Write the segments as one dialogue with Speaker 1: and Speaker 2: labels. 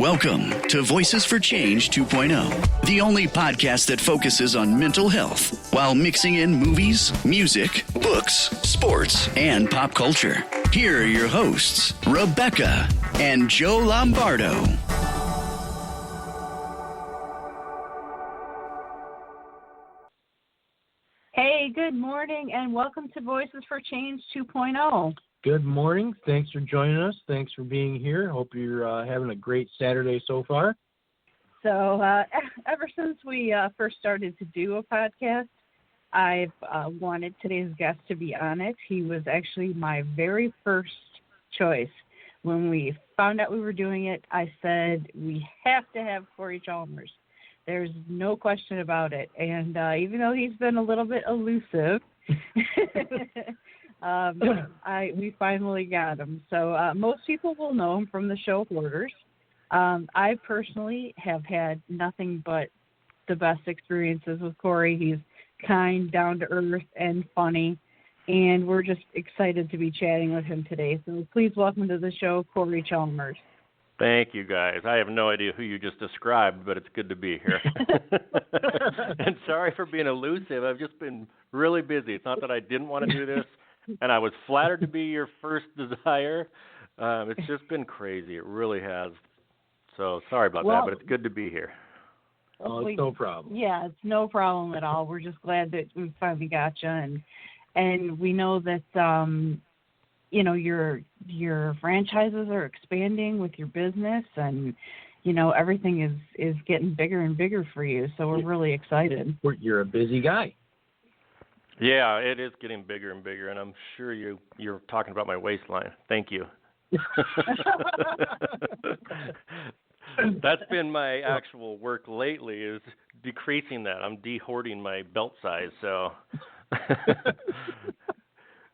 Speaker 1: Welcome to Voices for Change 2.0, the only podcast that focuses on mental health while mixing in movies, music, books, sports, and pop culture. Here are your hosts, Rebecca and Joe Lombardo.
Speaker 2: Hey, good morning, and welcome to Voices for Change 2.0.
Speaker 3: Good morning. Thanks for joining us. Thanks for being here. Hope you're having a great Saturday so far.
Speaker 2: So ever since we first started to do a podcast, I've wanted today's guest to be on it. He was actually my very first choice. When we found out we were doing it, I said, we have to have Cory Chalmers. There's no question about it. And even though he's been a little bit elusive, we finally got him. So most people will know him from the show Hoarders. I personally have had nothing but the best experiences with Cory. He's kind, down to earth, and funny. And we're just excited to be chatting with him today. So please welcome to the show, Cory Chalmers.
Speaker 4: Thank you, guys. I have no idea who you just described, but it's good to be here. And sorry for being elusive. I've just been really busy. It's not that I didn't want to do this, and I was flattered to be your first desire. It's just been crazy. It really has. So sorry about that, but it's good to be here.
Speaker 3: Oh, it's no problem.
Speaker 2: Yeah, it's no problem at all. We're just glad that we finally got you, and we know that your franchises are expanding with your business, and everything is getting bigger and bigger for you. So we're really excited.
Speaker 3: You're a busy guy.
Speaker 4: Yeah, it is getting bigger and bigger, and I'm sure you're talking about my waistline. Thank you. That's been my actual work lately, is decreasing that. I'm de-hoarding my belt size, so.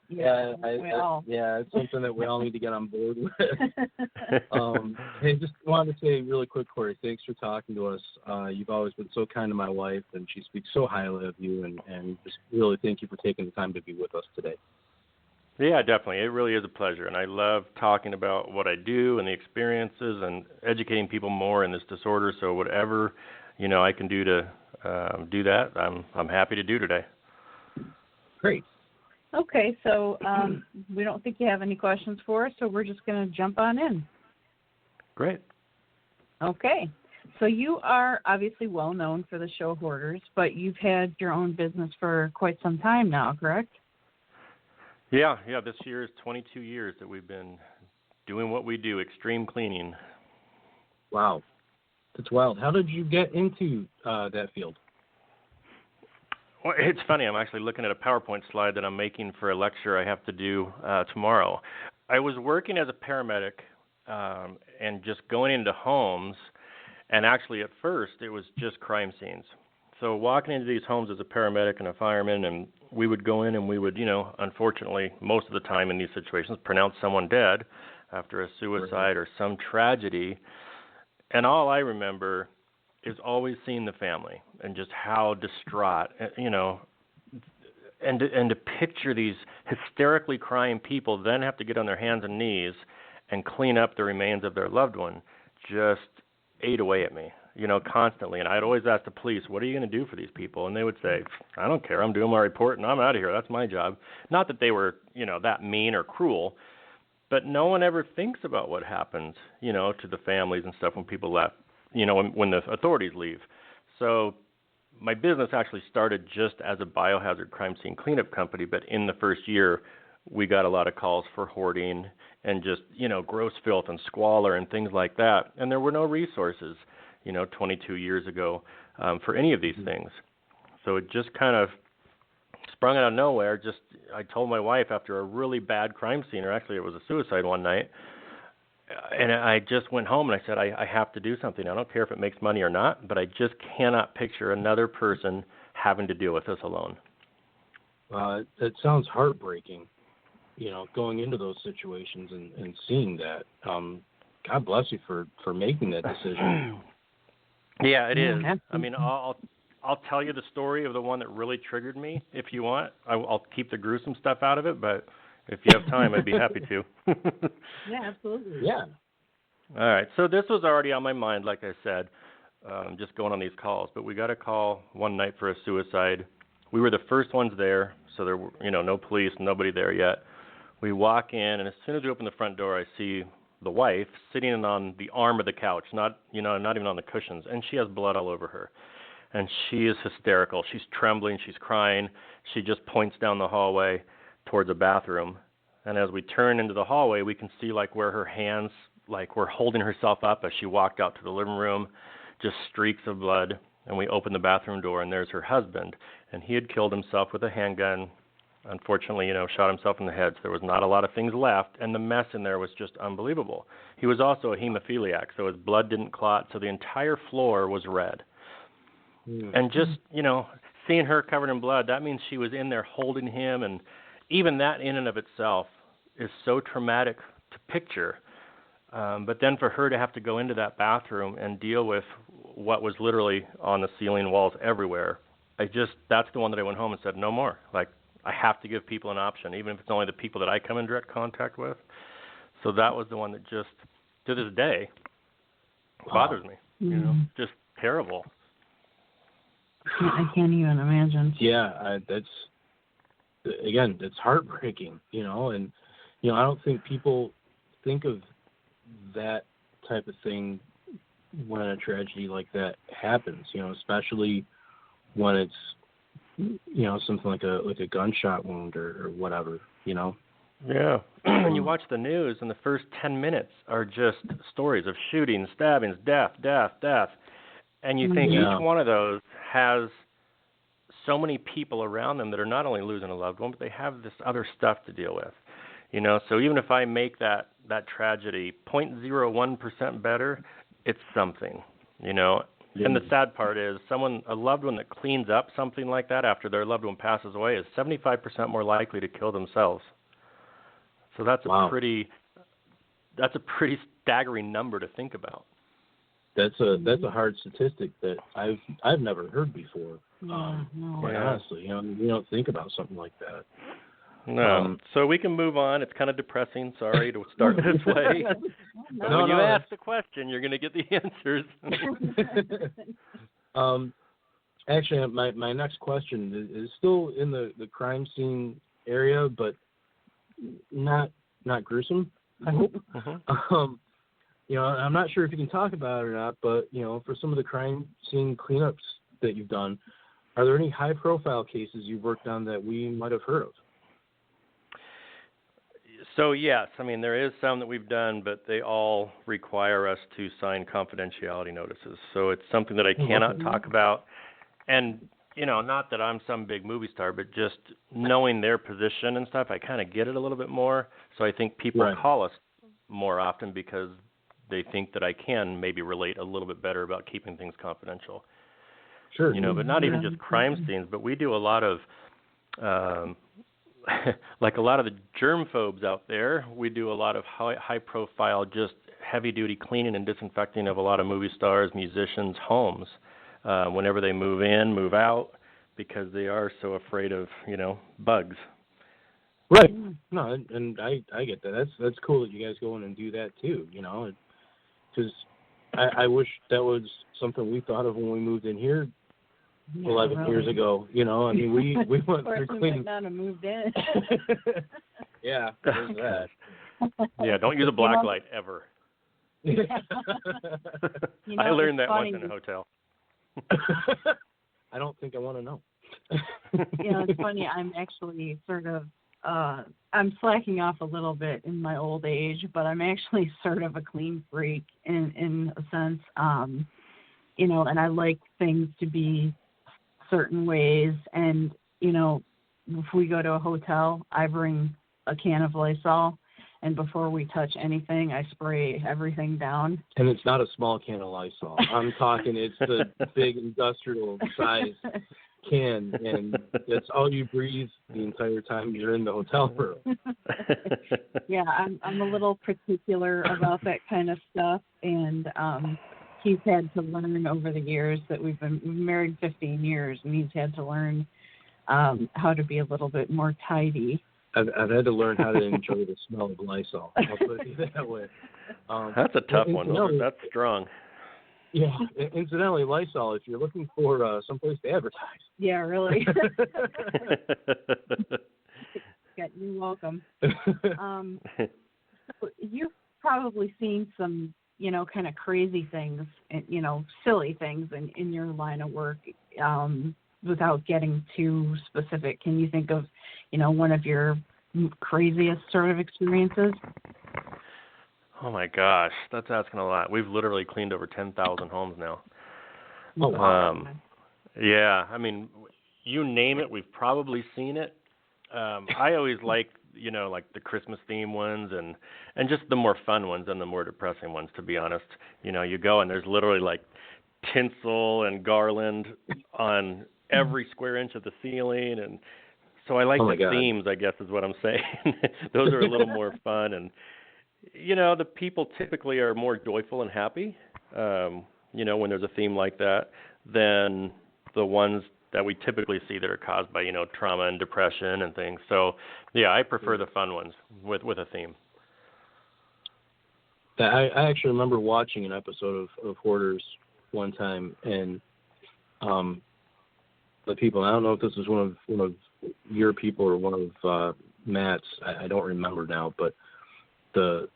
Speaker 3: It's something that we all need to get on board with. Hey, just wanted to say really quick, Cory, thanks for talking to us. You've always been so kind to my wife, and she speaks so highly of you, and just really thank you for taking the time to be with us today.
Speaker 4: Yeah, definitely. It really is a pleasure, and I love talking about what I do and the experiences and educating people more in this disorder. So whatever, I can do to do that, I'm happy to do today.
Speaker 3: Great.
Speaker 2: Okay, so we don't think you have any questions for us, so we're just going to jump on in.
Speaker 4: Great.
Speaker 2: Okay, so you are obviously well known for the show Hoarders, but you've had your own business for quite some time now, correct?
Speaker 4: Yeah, this year is 22 years that we've been doing what we do, extreme cleaning.
Speaker 3: Wow, that's wild. How did you get into that field?
Speaker 4: Well, it's funny. I'm actually looking at a PowerPoint slide that I'm making for a lecture I have to do tomorrow. I was working as a paramedic and just going into homes, and actually at first it was just crime scenes. So walking into these homes as a paramedic and a fireman, and we would go in and we would, unfortunately, most of the time in these situations, pronounce someone dead after a suicide or some tragedy. And all I remember is always seeing the family and just how distraught, and to picture these hysterically crying people then have to get on their hands and knees and clean up the remains of their loved one just ate away at me, constantly. And I'd always ask the police, what are you going to do for these people? And they would say, I don't care. I'm doing my report and I'm out of here. That's my job. Not that they were, that mean or cruel, but no one ever thinks about what happens, to the families and stuff when people left. When the authorities leave. So my business actually started just as a biohazard crime scene cleanup company, but in the first year, we got a lot of calls for hoarding and just, gross filth and squalor and things like that. And there were no resources, 22 years ago for any of these things. So it just kind of sprung out of nowhere. I told my wife after a really bad crime scene, or actually it was a suicide one night, and I just went home and I said, I have to do something. I don't care if it makes money or not, but I just cannot picture another person having to deal with this alone.
Speaker 3: It sounds heartbreaking, going into those situations and seeing that. God bless you for making that decision.
Speaker 4: Yeah, it is. I mean, I'll tell you the story of the one that really triggered me if you want. I'll keep the gruesome stuff out of it, but if you have time, I'd be happy to.
Speaker 2: Yeah, absolutely.
Speaker 3: Yeah.
Speaker 4: All right. So this was already on my mind, like I said, just going on these calls. But we got a call one night for a suicide. We were the first ones there, so there were, no police, nobody there yet. We walk in, and as soon as we open the front door, I see the wife sitting on the arm of the couch, not even on the cushions, and she has blood all over her. And she is hysterical. She's trembling. She's crying. She just points down the hallway towards a bathroom. And as we turn into the hallway, we can see where her hands were holding herself up as she walked out to the living room, just streaks of blood. And we open the bathroom door, and there's her husband. And he had killed himself with a handgun. Unfortunately, shot himself in the head. So there was not a lot of things left, and the mess in there was just unbelievable. He was also a hemophiliac, so his blood didn't clot, so the entire floor was red. And just, seeing her covered in blood, that means she was in there holding him, and even that in and of itself is so traumatic to picture. But then for her to have to go into that bathroom and deal with what was literally on the ceiling, walls everywhere, that's the one that I went home and said, no more. I have to give people an option, even if it's only the people that I come in direct contact with. So that was the one that just, to this day, bothers me. Just terrible.
Speaker 2: I can't even imagine.
Speaker 3: Yeah, that's heartbreaking, and, I don't think people think of that type of thing when a tragedy like that happens, especially when it's, something like a gunshot wound or whatever,
Speaker 4: Yeah. When you watch the news, and the first 10 minutes are just stories of shootings, stabbings, death. And you think each one of those has so many people around them that are not only losing a loved one, but they have this other stuff to deal with. So even if I make that tragedy 0.01% better, it's something, And the sad part is a loved one that cleans up something like that after their loved one passes away is 75% more likely to kill themselves. So that's a pretty staggering number to think about.
Speaker 3: That's a hard statistic that I've never heard before. Quite honestly, you don't think about something like that.
Speaker 4: No. So we can move on. It's kind of depressing. Sorry to start this way. But when you ask the question, you're going to get the answers.
Speaker 3: Actually, my next question is still in the crime scene area, but not gruesome, I hope. I'm not sure if you can talk about it or not, but, for some of the crime scene cleanups that you've done, are there any high-profile cases you've worked on that we might have heard of?
Speaker 4: So, yes, there is some that we've done, but they all require us to sign confidentiality notices. So it's something that I cannot talk about. And, not that I'm some big movie star, but just knowing their position and stuff, I kind of get it a little bit more. So I think people call us more often because they think that I can maybe relate a little bit better about keeping things confidential.
Speaker 3: Sure.
Speaker 4: But not even just crime scenes, but we do a lot of like a lot of the germ phobes out there, we do a lot of high profile, just heavy duty cleaning and disinfecting of a lot of movie stars, musicians' homes, whenever they move in, move out, because they are so afraid of, bugs.
Speaker 3: Right. No, and I get that. That's cool that you guys go in and do that too, because I wish that was something we thought of when we moved in here 11 years ago, we went through cleaning.
Speaker 2: We might not have moved in.
Speaker 3: Yeah, there's that.
Speaker 4: Yeah, don't use a black light ever. I learned that once in a hotel.
Speaker 3: I don't think I want to know.
Speaker 2: It's funny. I'm actually sort of, I'm slacking off a little bit in my old age, but I'm actually sort of a clean freak in a sense, and I like things to be certain ways. And, if we go to a hotel, I bring a can of Lysol, and before we touch anything, I spray everything down.
Speaker 3: And it's not a small can of Lysol. I'm talking, it's the big industrial size can, and that's all you breathe the entire time you're in the hotel room.
Speaker 2: Yeah, I'm a little particular about that kind of stuff, and he's had to learn over the years that we've been married 15 years, and he's had to learn how to be a little bit more tidy.
Speaker 3: I've had to learn how to enjoy the smell of Lysol. I'll put it that way.
Speaker 4: That's a tough one. That's strong.
Speaker 3: Yeah. Incidentally, Lysol, if you're looking for someplace to advertise.
Speaker 2: Yeah, really. You're welcome. So you've probably seen some, kind of crazy things, silly things in your line of work. Without getting too specific, can you think of, one of your craziest sort of experiences?
Speaker 4: Oh my gosh, that's asking a lot. We've literally cleaned over 10,000 homes now.
Speaker 3: Oh wow.
Speaker 4: Yeah, I mean, you name it, we've probably seen it. I always like the Christmas theme ones and just the more fun ones and the more depressing ones, to be honest. You go and there's literally like tinsel and garland on every square inch of the ceiling, and so I like the themes, I guess is what I'm saying. Those are a little more fun, and the people typically are more joyful and happy, when there's a theme like that, than the ones that we typically see that are caused by, trauma and depression and things. So, yeah, I prefer the fun ones with a theme.
Speaker 3: I actually remember watching an episode of Hoarders one time, and the people, I don't know if this was one of your people or one of Matt's, I don't remember now, but the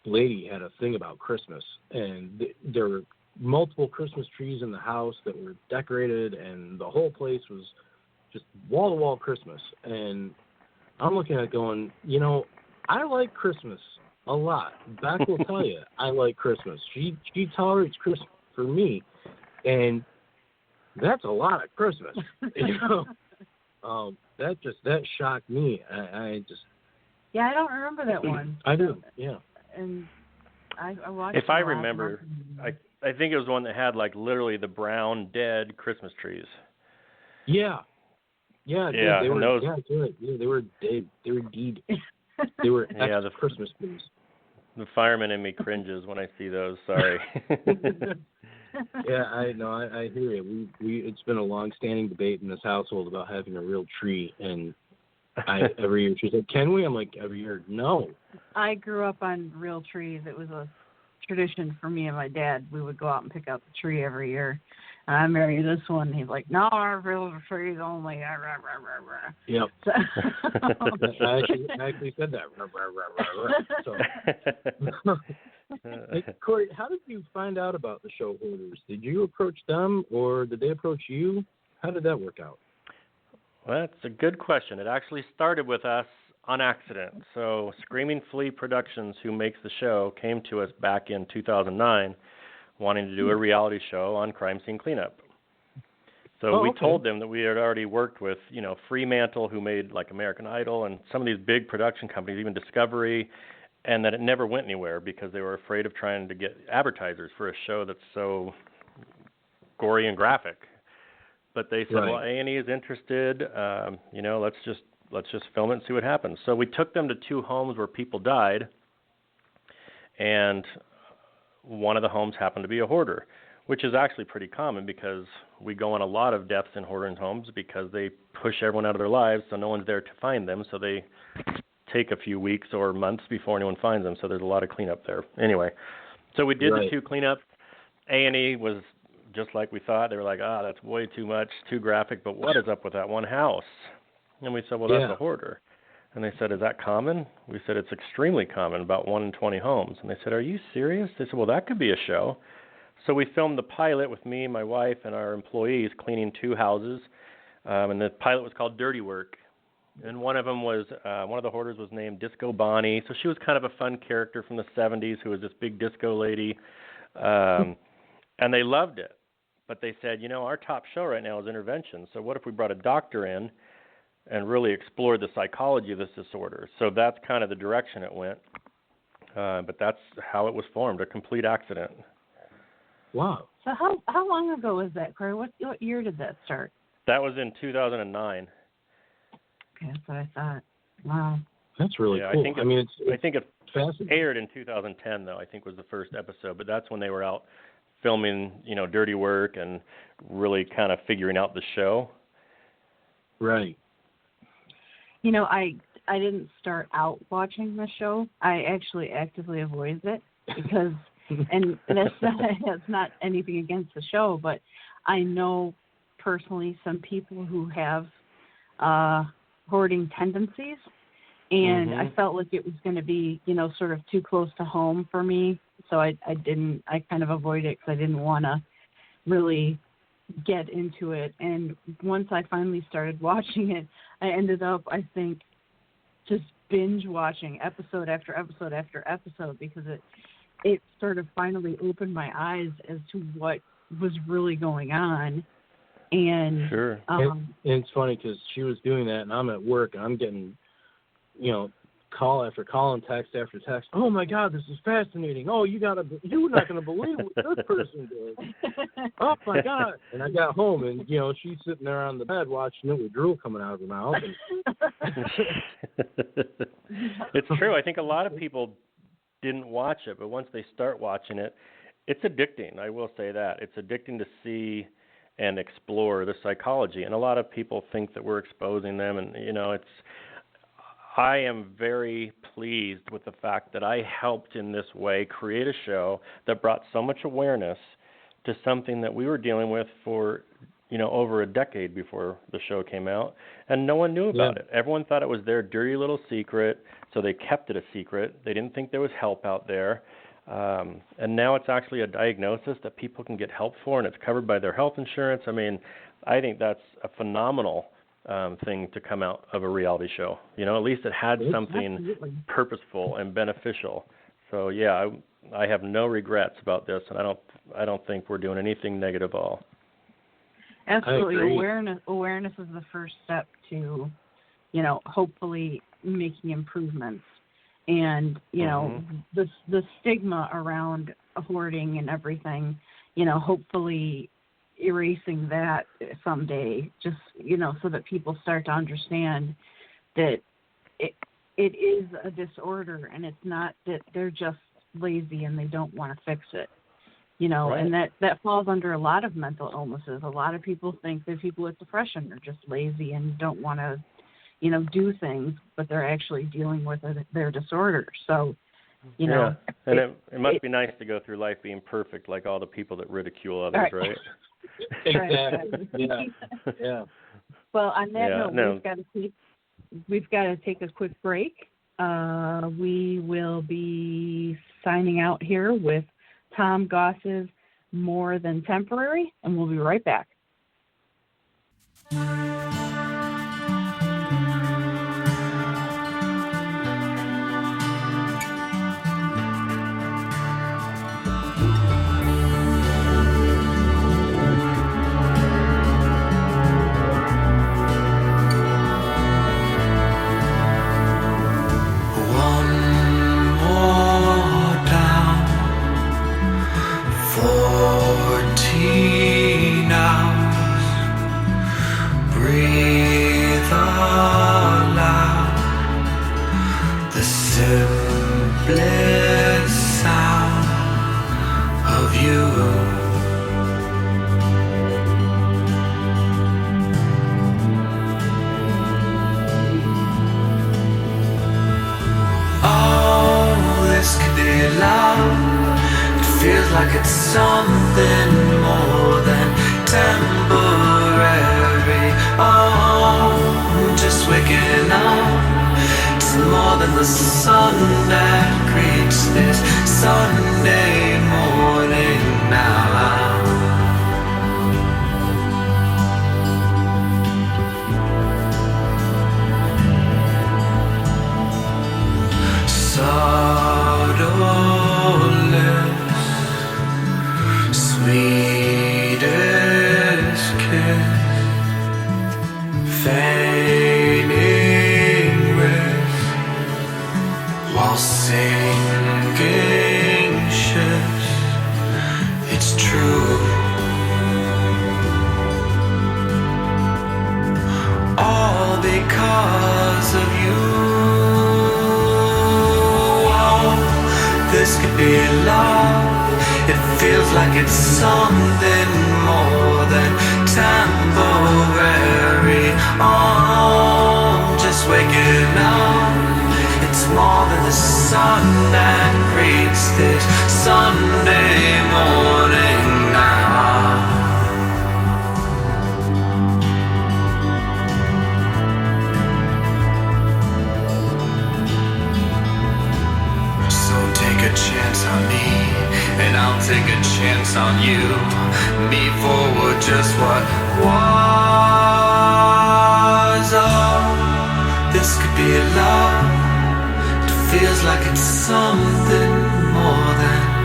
Speaker 3: lady had a thing about Christmas, and there were multiple Christmas trees in the house that were decorated, and the whole place was just wall-to-wall Christmas. And I'm looking at it going, I like Christmas a lot. Beck will tell you, I like Christmas. She tolerates Christmas for me, and that's a lot of Christmas. That shocked me. I just.
Speaker 2: Yeah, I don't remember that one.
Speaker 3: I do. Yeah.
Speaker 2: And I watched.
Speaker 4: If I remember, I think it was one that had like literally the brown dead Christmas trees.
Speaker 3: Yeah. Yeah.
Speaker 4: Yeah.
Speaker 3: They were.
Speaker 4: Those...
Speaker 3: Yeah, they were dead. They were deed. They were the Christmas trees.
Speaker 4: The fireman in me cringes when I see those. Sorry.
Speaker 3: Yeah, I know. I hear you. It's been a long-standing debate in this household about having a real tree, and every year she's like, "Can we?" I'm like, "Every year, no."
Speaker 2: I grew up on real trees. It was a tradition for me and my dad. We would go out and pick out the tree every year. And I married this one. He's like, "No, our real trees only."
Speaker 3: Yep.
Speaker 2: So,
Speaker 3: I actually said that. So. Hey, Cory, how did you find out about the show Hoarders? Did you approach them, or did they approach you? How did that work out?
Speaker 4: Well, that's a good question. It actually started with us on accident. So Screaming Flea Productions, who makes the show, came to us back in 2009 wanting to do a reality show on crime scene cleanup. So we told them that we had already worked with, Fremantle, who made like American Idol, and some of these big production companies, even Discovery, and that it never went anywhere because they were afraid of trying to get advertisers for a show that's so gory and graphic. But they said, well, A&E is interested. Let's just film it and see what happens. So we took them to 2 homes where people died, and one of the homes happened to be a hoarder, which is actually pretty common because we go on a lot of deaths in hoarders' homes because they push everyone out of their lives, so no one's there to find them. So they take a few weeks or months before anyone finds them, so there's a lot of cleanup there. Anyway, so we did the 2 cleanups. A&E was just like we thought. They were like, that's way too much, too graphic, but what is up with that one house? And we said, well, that's a hoarder. And they said, is that common? We said, it's extremely common, about 1 in 20 homes. And they said, are you serious? They said, well, that could be a show. So we filmed the pilot with me, my wife, and our employees cleaning 2 houses. And the pilot was called Dirty Work. And one of them was, one of the hoarders was named Disco Bonnie. So she was kind of a fun character from the 70s who was this big disco lady. And they loved it. But they said, our top show right now is intervention. So what if we brought a doctor in and really explored the psychology of this disorder? So that's kind of the direction it went. But that's how it was formed, a complete accident.
Speaker 3: Wow.
Speaker 2: So how long ago was that, Cory? What year did that start?
Speaker 4: That was in 2009.
Speaker 2: Okay, that's what I thought. Wow.
Speaker 3: That's really cool.
Speaker 4: I think it aired in 2010, though, I think was the first episode. But that's when they were out filming, Dirty Work and really kind of figuring out the show.
Speaker 3: Right.
Speaker 2: I didn't start out watching the show. I actually actively avoided it because, and that's not anything against the show, but I know personally some people who have hoarding tendencies, and I felt like it was going to be, sort of too close to home for me. So I kind of avoided it because I didn't want to really get into it. And once I finally started watching it, I ended up, I think, just binge watching episode after episode after episode because it sort of finally opened my eyes as to what was really going on. And
Speaker 4: sure.
Speaker 3: And it's funny because she was doing that, and I'm at work, and I'm getting, call after call and text after text. Oh my God, this is fascinating. Oh, you're not gonna believe what this person did. Oh my God! And I got home, and she's sitting there on the bed watching it with drool coming out of her mouth.
Speaker 4: It's true. I think a lot of people didn't watch it, but once they start watching it, it's addicting. I will say that it's addicting to see and explore the psychology. And a lot of people think that we're exposing them, and I am very pleased with the fact that I helped in this way create a show that brought so much awareness to something that we were dealing with for, over a decade before the show came out, and no one knew about it. Everyone thought it was their dirty little secret, so they kept it a secret. They didn't think there was help out there. And now it's actually a diagnosis that people can get help for, and it's covered by their health insurance. I mean, I think that's a phenomenal thing to come out of a reality show. At least it had something purposeful and beneficial. So yeah, I have no regrets about this, and I don't think we're doing anything negative at all.
Speaker 2: Absolutely, awareness is the first step to, hopefully making improvements. And the stigma around hoarding and everything, hopefully erasing that someday, just so that people start to understand that it is a disorder, and it's not that they're just lazy and they don't want to fix it.
Speaker 4: Right.
Speaker 2: And that falls under a lot of mental illnesses. A lot of people think that people with depression are just lazy and don't want to do things, but they're actually dealing with their disorder. So,
Speaker 4: and it must be nice to go through life being perfect, like all the people that ridicule others, right?
Speaker 3: Exactly. Yeah.
Speaker 2: Well, on that note, we've got to take a quick break. We will be signing out here with Tom Goss's More Than Temporary, and we'll be right back.
Speaker 5: Like it's something more than temporary. Oh, just waking up. It's more than the sun that creates this Sunday morning now. Sweetest kiss, feigning rest, while sinking ships. It's true. All because of you. Oh, this could be love. It feels like it's something more than temporary. Oh, just waking up. Sunday morning now. So take a chance on me, and I'll take a chance on you. Me forward just what was. Oh, this could be a love. It feels like it's something more than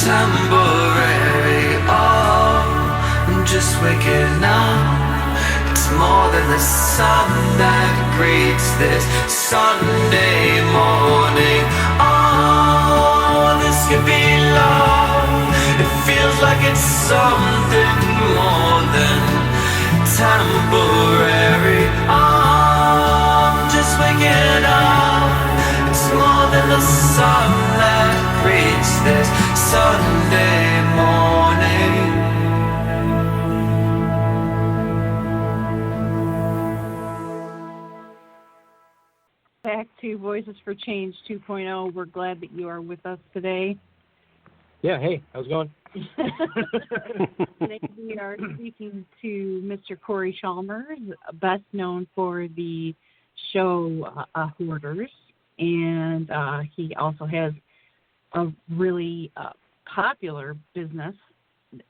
Speaker 5: temporary. Oh, I'm just waking up. It's more than the sun that greets this Sunday morning. Oh, this could be love. It feels like it's something more than temporary. Oh, I'm just waking up. It's more than the sun that greets this Sunday morning.
Speaker 2: Back to Voices for Change 2.0. We're glad that you are with us today.
Speaker 3: Yeah, hey, how's it going?
Speaker 2: Today we are speaking to Mr. Cory Chalmers, best known for the show Hoarders, and he also has a really popular business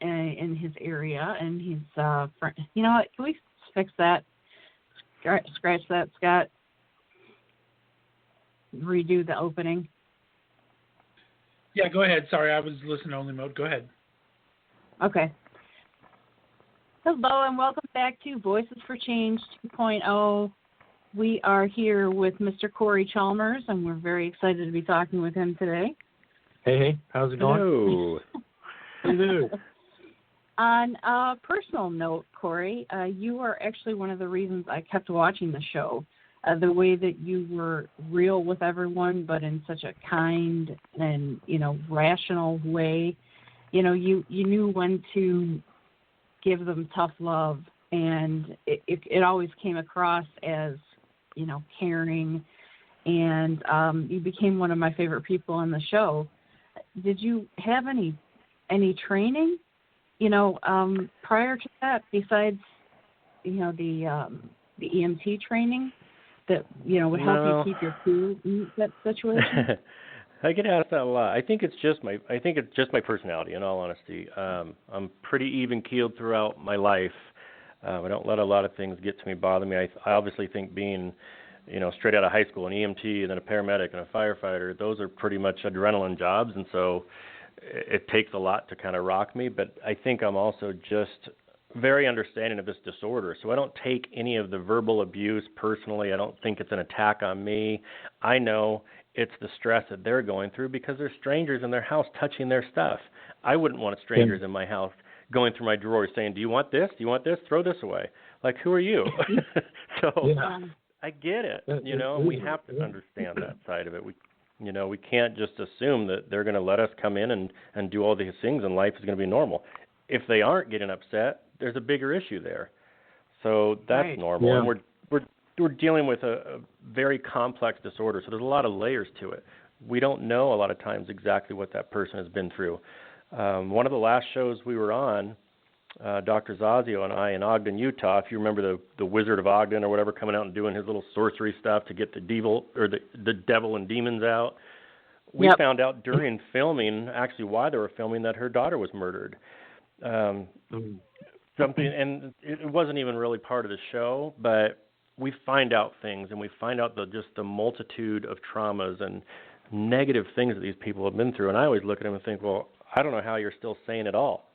Speaker 2: in his area, and he's, you know what, can we fix that? Scratch that, Scott. Redo the opening.
Speaker 6: Yeah, go ahead. Sorry, I was listening only mode. Go ahead.
Speaker 2: Okay. Hello and welcome back to Voices for Change 2.0. We are here with Mr. Cory Chalmers, and we're very excited to be talking with him today.
Speaker 3: Hey, how's it going?
Speaker 4: Hello.
Speaker 3: Hello.
Speaker 2: On a personal note, Cory, you are actually one of the reasons I kept watching the show. The way that you were real with everyone, but in such a kind and, rational way. You knew when to give them tough love, and it always came across as, caring, and you became one of my favorite people on the show. Did you have any training, prior to that, besides, the EMT training? That would help you keep your cool in that situation?
Speaker 4: I get asked that a lot. I think it's just my personality. In all honesty, I'm pretty even keeled throughout my life. I don't let a lot of things get to me, bother me. I obviously think being, straight out of high school, an EMT, and then a paramedic and a firefighter, those are pretty much adrenaline jobs, and so it takes a lot to kind of rock me. But I think I'm also just very understanding of this disorder, so I don't take any of the verbal abuse personally. I don't think it's an attack on me. I know it's the stress that they're going through because there's strangers in their house touching their stuff. I wouldn't want strangers in my house going through my drawers saying, "Do you want this? Do you want this? Throw this away." Like, who are you? So I get it, and we have to understand that side of it. We can't just assume that they're going to let us come in and do all these things and life is going to be normal. If they aren't getting upset, there's a bigger issue there. So that's right. Normal. Yeah. And we're dealing with a very complex disorder, so there's a lot of layers to it. We don't know a lot of times exactly what that person has been through. One of the last shows we were on, Dr. Zazio and I in Ogden, Utah, if you remember the Wizard of Ogden or whatever, coming out and doing his little sorcery stuff to get the devil and demons out. We found out during filming, actually why they were filming, that her daughter was murdered. Something, and it wasn't even really part of the show, but we find out things, and we find out just the multitude of traumas and negative things that these people have been through. And I always look at them and think, well, I don't know how you're still sane at all.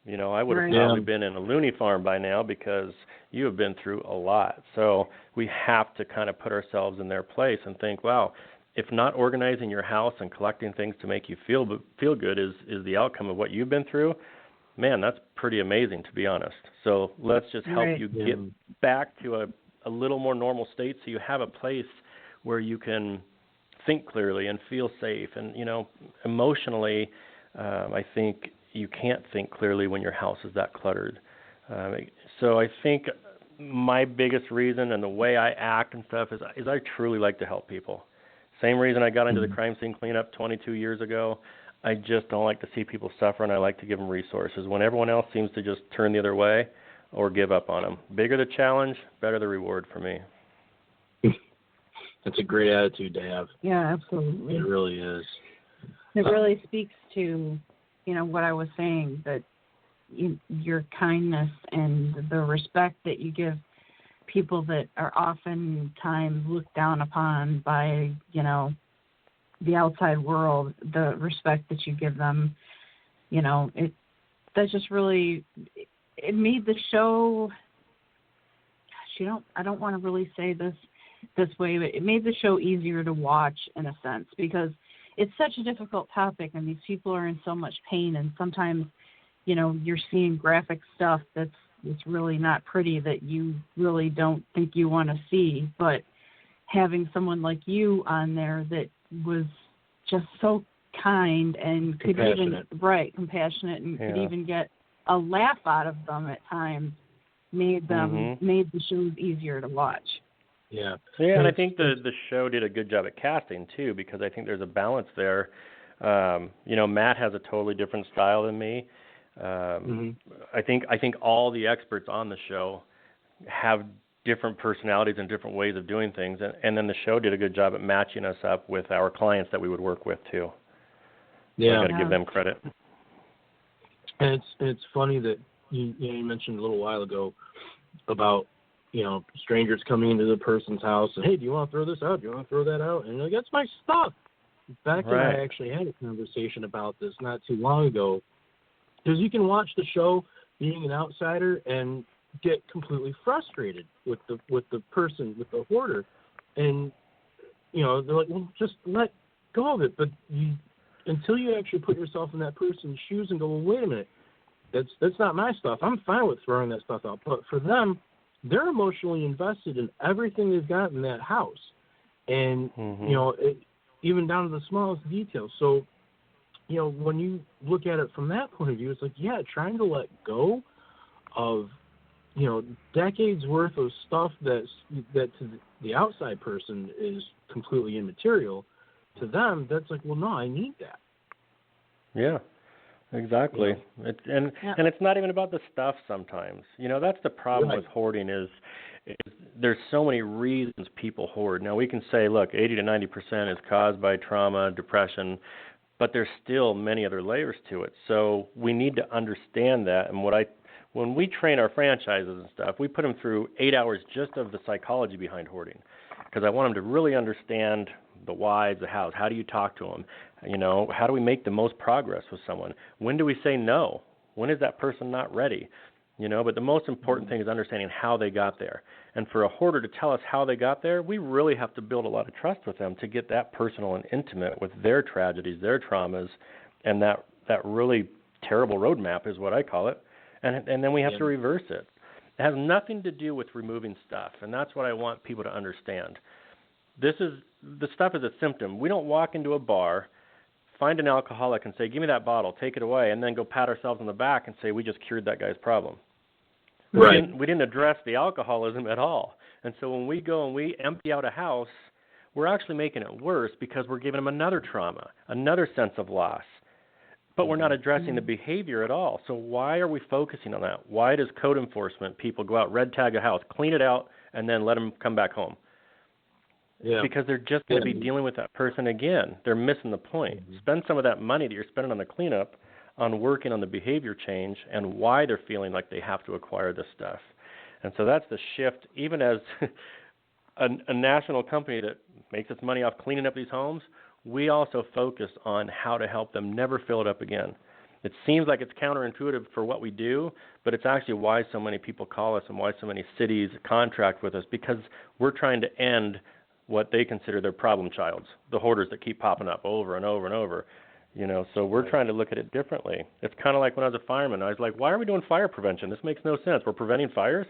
Speaker 4: I would have probably been in a loony farm by now because you have been through a lot. So we have to kind of put ourselves in their place and think, wow, if not organizing your house and collecting things to make you feel good is the outcome of what you've been through, man, that's pretty amazing, to be honest. So let's just help you get back to a little more normal state so you have a place where you can think clearly and feel safe. And, emotionally, I think you can't think clearly when your house is that cluttered. So I think my biggest reason and the way I act and stuff is I truly like to help people. Same reason I got into the crime scene cleanup 22 years ago. I just don't like to see people suffer, and I like to give them resources when everyone else seems to just turn the other way or give up on them. Bigger the challenge, better the reward for me.
Speaker 3: That's a great attitude to have.
Speaker 2: Yeah, absolutely.
Speaker 3: It really is.
Speaker 2: It really speaks to, what I was saying, that your kindness and the respect that you give people that are oftentimes looked down upon by, the outside world, the respect that you give them, that just really, it made the show, I don't want to really say this way, but it made the show easier to watch in a sense, because it's such a difficult topic and these people are in so much pain, and sometimes, you're seeing graphic stuff that's really not pretty that you really don't think you want to see, but having someone like you on there that was just so kind and could even compassionate and could even get a laugh out of them at times made the shows easier to watch.
Speaker 4: Yeah, and I think the show did a good job at casting too, because I think there's a balance there. Matt has a totally different style than me. I think all the experts on the show have different personalities and different ways of doing things, and then the show did a good job at matching us up with our clients that we would work with too.
Speaker 3: Yeah,
Speaker 4: so I got to give them credit.
Speaker 3: And it's funny that you mentioned a little while ago about strangers coming into the person's house and, hey, do you want to throw this out? Do you want to throw that out? And you're like, that's my stuff. Beck and I actually had a conversation about this not too long ago, because you can watch the show being an outsider and get completely frustrated with the person, with the hoarder, and they're like, well, just let go of it. But until you actually put yourself in that person's shoes and go, well, wait a minute, that's not my stuff. I'm fine with throwing that stuff out. But for them, they're emotionally invested in everything they've got in that house, and even down to the smallest details. So, when you look at it from that point of view, it's like, trying to let go of decades worth of stuff that to the outside person is completely immaterial. To them, that's like, well, no, I need that.
Speaker 4: Yeah, exactly. And it's not even about the stuff sometimes. That's the problem with hoarding is there's so many reasons people hoard. Now, we can say, look, 80 to 90% is caused by trauma, depression, but there's still many other layers to it. So we need to understand that. And when we train our franchises and stuff, we put them through 8 hours just of the psychology behind hoarding, because I want them to really understand the whys, the hows. How do you talk to them? How do we make the most progress with someone? When do we say no? When is that person not ready? But the most important thing is understanding how they got there. And for a hoarder to tell us how they got there, we really have to build a lot of trust with them to get that personal and intimate with their tragedies, their traumas, and that really terrible roadmap is what I call it. And then we have to reverse it. It has nothing to do with removing stuff, and that's what I want people to understand. The stuff is a symptom. We don't walk into a bar, find an alcoholic and say, give me that bottle, take it away, and then go pat ourselves on the back and say, we just cured that guy's problem.
Speaker 3: Right.
Speaker 4: We didn't address the alcoholism at all. And so when we go and we empty out a house, we're actually making it worse because we're giving them another trauma, another sense of loss. But we're not addressing the behavior at all. So why are we focusing on that? Why does code enforcement people go out, red tag a house, clean it out, and then let them come back home?
Speaker 3: Yeah.
Speaker 4: Because they're just going to be dealing with that person again. They're missing the point. Spend some of that money that you're spending on the cleanup on working on the behavior change and why they're feeling like they have to acquire this stuff. And so that's the shift. Even as a national company that makes its money off cleaning up these homes, we also focus on how to help them never fill it up again. It seems like it's counterintuitive for what we do, but it's actually why so many people call us and why so many cities contract with us, because we're trying to end what they consider their problem childs, the hoarders that keep popping up over and over and over. So we're trying to look at it differently. It's kind of like when I was a fireman. I was like, why are we doing fire prevention? This makes no sense. We're preventing fires?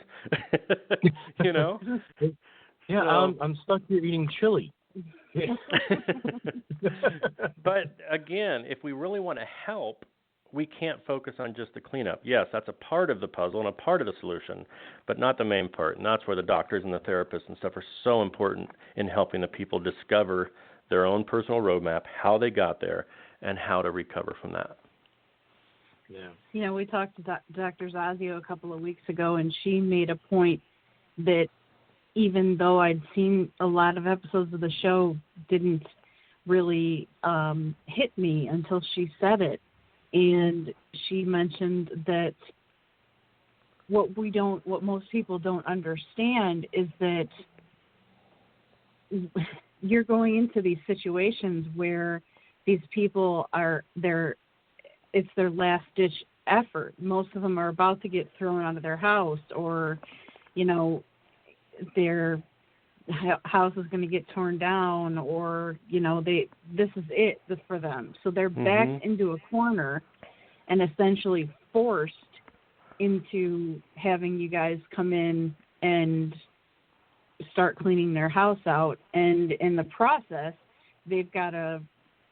Speaker 3: Yeah, so, I'm stuck here eating chili.
Speaker 4: But again, if we really want to help, we can't focus on just the cleanup. Yes, that's a part of the puzzle and a part of the solution, but not the main part. And that's where the doctors and the therapists and stuff are so important in helping the people discover their own personal roadmap, how they got there, and how to recover from that.
Speaker 3: Yeah.
Speaker 2: You know, we talked to Dr. Zazio a couple of weeks ago, and she made a point that even though I'd seen a lot of episodes of the show, didn't really hit me until she said it. And she mentioned that what most people don't understand is that you're going into these situations where these people it's their last ditch effort. Most of them are about to get thrown out of their house, or, you know, their house is going to get torn down, or, you know, this is it for them. So they're backed into a corner and essentially forced into having you guys come in and start cleaning their house out. And in the process, they've got to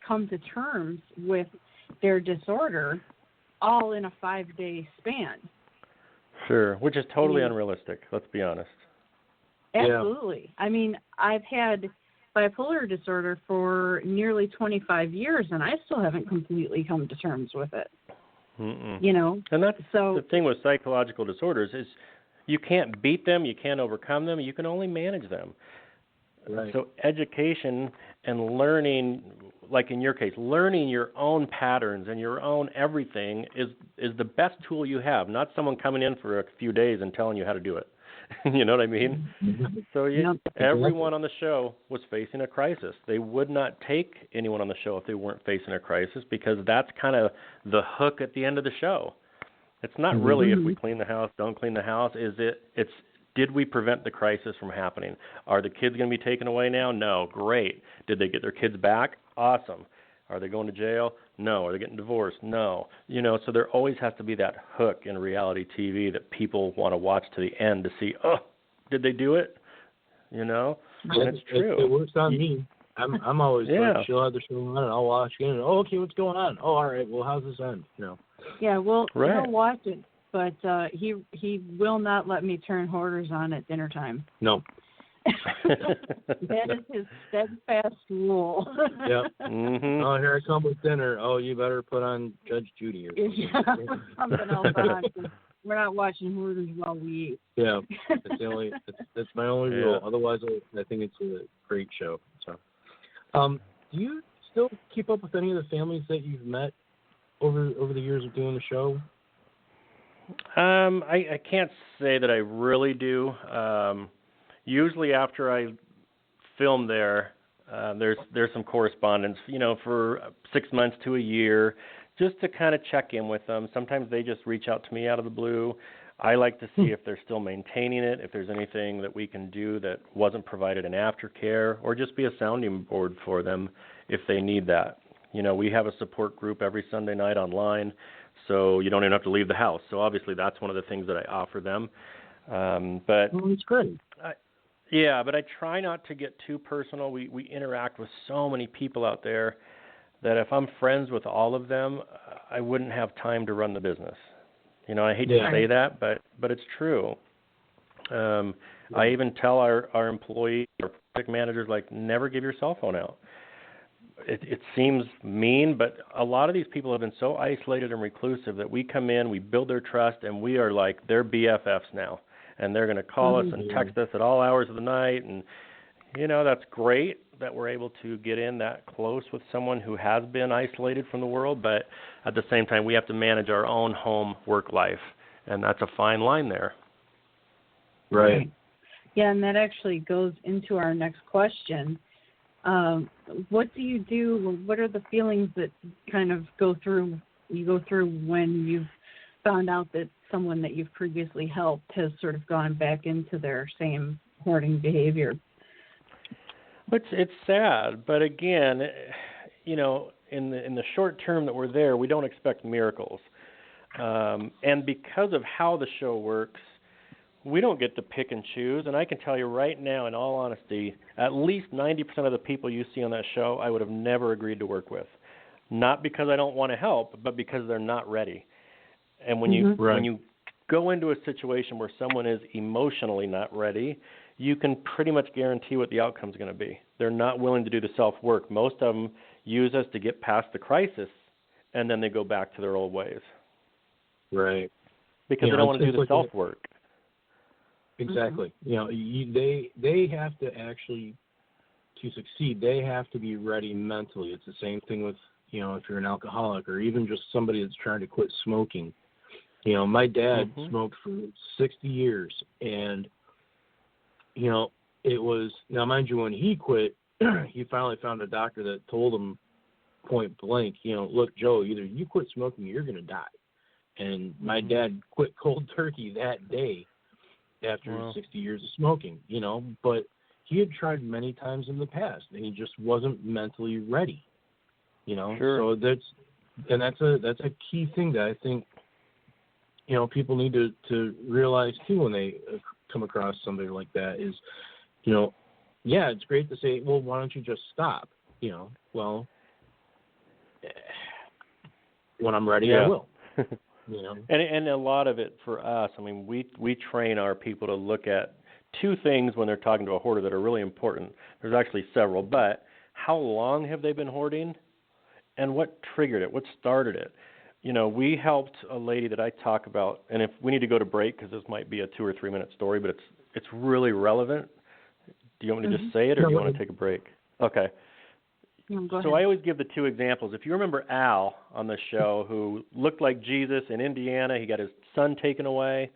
Speaker 2: come to terms with their disorder all in a 5-day span.
Speaker 4: Sure, which is totally unrealistic, let's be honest.
Speaker 2: Absolutely. Yeah. I mean, I've had bipolar disorder for nearly 25 years, and I still haven't completely come to terms with it. You know?
Speaker 4: And that's the thing with psychological disorders is you can't beat them, you can't overcome them, you can only manage them. Right. So education and learning, like in your case, learning your own patterns and your own everything is the best tool you have, not someone coming in for a few days and telling you how to do it. You know what I mean? So everyone on the show was facing a crisis. They would not take anyone on the show if they weren't facing a crisis, because that's kind of the hook at the end of the show. It's not really if we clean the house, don't clean the house. It's did we prevent the crisis from happening? Are the kids going to be taken away now? No. Great. Did they get their kids back? Awesome. Are they going to jail? No. Are they getting divorced? No. You know, so there always has to be that hook in reality TV that people want to watch to the end to see, oh, did they do it? You know? And it's true.
Speaker 3: It works on me. I'm always like, she'll have the show on and I'll watch it. And, oh, okay, what's going on? Oh, all right, well, how's this end? You know?
Speaker 2: Yeah, well, he'll watch it, but he will not let me turn Hoarders on at dinner time.
Speaker 3: No.
Speaker 2: That is his steadfast rule.
Speaker 3: Yep. Oh, here I come with dinner. Oh, you better put on Judge Judy or something.
Speaker 2: Something else on. We're not watching Hoarders while we eat.
Speaker 3: Yeah, that's my only rule. Otherwise, I think it's a great show. So, do you still keep up with any of the families that you've met over the years of doing the show?
Speaker 4: I can't say that I really do. Usually after I film there's some correspondence, you know, for 6 months to a year, just to kind of check in with them. Sometimes they just reach out to me out of the blue. I like to see if they're still maintaining it, if there's anything that we can do that wasn't provided in aftercare, or just be a sounding board for them if they need that. You know, we have a support group every Sunday night online, so you don't even have to leave the house. So obviously that's one of the things that I offer them. But
Speaker 3: it's great.
Speaker 4: Yeah, but I try not to get too personal. We interact with so many people out there that if I'm friends with all of them, I wouldn't have time to run the business. You know, I hate to say that, but it's true. I even tell our employees, our project managers, like, never give your cell phone out. It seems mean, but a lot of these people have been so isolated and reclusive that we come in, we build their trust, and we are like their BFFs now. And they're going to call us and text us at all hours of the night. And, you know, that's great that we're able to get in that close with someone who has been isolated from the world. But at the same time, we have to manage our own home work life. And that's a fine line there.
Speaker 3: Right.
Speaker 2: Yeah, and that actually goes into our next question. What do you do? What are the feelings that kind of you go through when you've found out that someone that you've previously helped has sort of gone back into their same hoarding behavior?
Speaker 4: It's sad, but again, you know, in the short term that we're there, we don't expect miracles. And because of how the show works, we don't get to pick and choose. And I can tell you right now, in all honesty, at least 90% of the people you see on that show, I would have never agreed to work with. Not because I don't want to help, but because they're not ready. And when you go into a situation where someone is emotionally not ready, you can pretty much guarantee what the outcome is going to be. They're not willing to do the self-work. Most of them use us to get past the crisis, and then they go back to their old ways.
Speaker 3: Right.
Speaker 4: Because they don't want to do the self-work.
Speaker 3: Exactly. They have to actually, to succeed, they have to be ready mentally. It's the same thing with, if you're an alcoholic or even just somebody that's trying to quit smoking. My dad smoked for 60 years, and, it was, now mind you, when he quit, he finally found a doctor that told him point blank, look, Joe, either you quit smoking or you're going to die. And my dad quit cold turkey that day after 60 years of smoking, but he had tried many times in the past, and he just wasn't mentally ready,
Speaker 4: Sure.
Speaker 3: So that's a key thing that I think, people need to realize too when they come across somebody like that is, it's great to say, well, why don't you just stop? Well, when I'm ready, I will.
Speaker 4: And a lot of it for us, I mean, we train our people to look at two things when they're talking to a hoarder that are really important. There's actually several, but how long have they been hoarding, and what triggered it? What started it? We helped a lady that I talk about, and if we need to go to break because this might be a 2 or 3 minute story, but it's really relevant. Do you want me to just say it, or do you want to take a break? Okay.
Speaker 2: Go
Speaker 4: So
Speaker 2: ahead.
Speaker 4: I always give the two examples. If you remember Al on the show, who looked like Jesus in Indiana, he got his son taken away.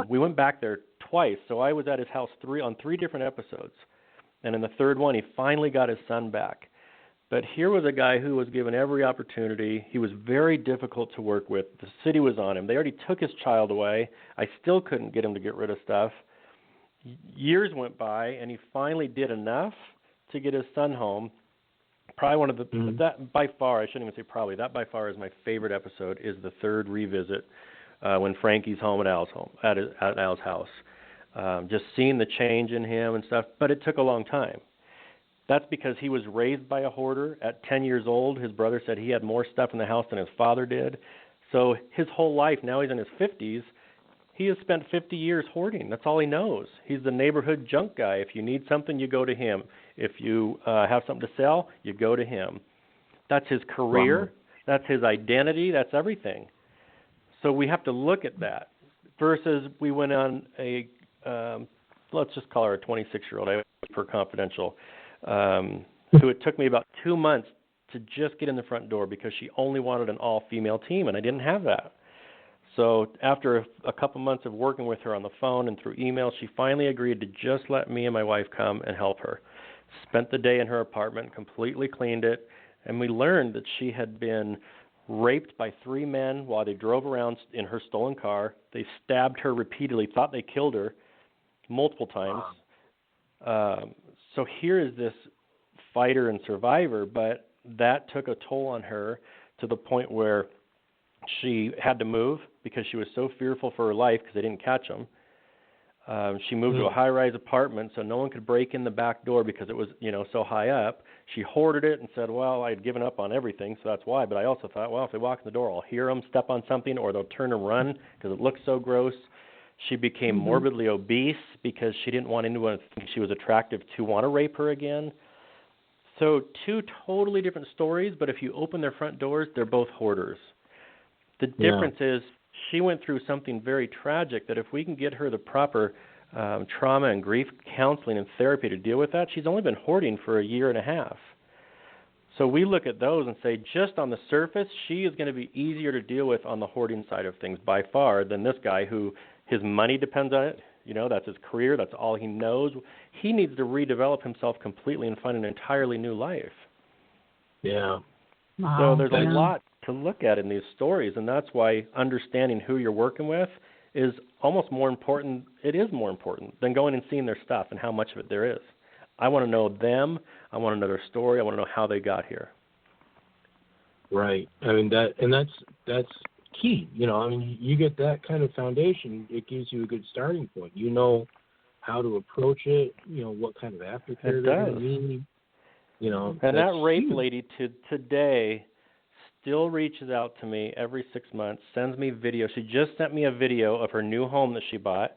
Speaker 4: We went back there twice. So I was at his house on three different episodes. And in the third one, he finally got his son back. But here was a guy who was given every opportunity. He was very difficult to work with. The city was on him. They already took his child away. I still couldn't get him to get rid of stuff. Years went by, and he finally did enough to get his son home. Probably one of the that by far, I shouldn't even say probably, that by far is my favorite episode, is the third revisit when Frankie's home at Al's house. Just seeing the change in him and stuff, but it took a long time. That's because he was raised by a hoarder. At 10 years old, his brother said he had more stuff in the house than his father did. So his whole life, now he's in his 50s, he has spent 50 years hoarding. That's all he knows. He's the neighborhood junk guy. If you need something, you go to him. If you have something to sell, you go to him. That's his career. Wow. That's his identity. That's everything. So we have to look at that versus we went on a, let's just call her a 26-year-old, for confidential, who it took me about 2 months to just get in the front door because she only wanted an all-female team, and I didn't have that. So after a couple months of working with her on the phone and through email, she finally agreed to just let me and my wife come and help her. Spent the day in her apartment, completely cleaned it, and we learned that she had been raped by 3 men while they drove around in her stolen car. They stabbed her repeatedly, thought they killed her multiple times. So here is this fighter and survivor, but that took a toll on her to the point where she had to move because she was so fearful for her life because they didn't catch them. She moved to a high-rise apartment so no one could break in the back door because it was, so high up. She hoarded it and said, well, I had given up on everything, so that's why. But I also thought, well, if they walk in the door, I'll hear them step on something or they'll turn and run because it looks so gross. She became morbidly obese because she didn't want anyone to think she was attractive to want to rape her again. So 2 totally different stories, but if you open their front doors, they're both hoarders. The difference is she went through something very tragic that if we can get her the proper trauma and grief counseling and therapy to deal with that, she's only been hoarding for 1.5 years. So we look at those and say just on the surface, she is going to be easier to deal with on the hoarding side of things by far than this guy who his money depends on it. That's his career. That's all he knows. He needs to redevelop himself completely and find an entirely new life.
Speaker 3: Yeah.
Speaker 4: So there's a lot to look at in these stories, and that's why understanding who you're working with is almost more important. It is more important than going and seeing their stuff and how much of it there is. I want to know them. I want to know their story. I want to know how they got here.
Speaker 3: Right. I mean, that's key. You get that kind of foundation, it gives you a good starting point. You know how to approach it, what kind of aftercare they're going to need.
Speaker 4: And that rape lady today still reaches out to me every 6 months, sends me video. She just sent me a video of her new home that she bought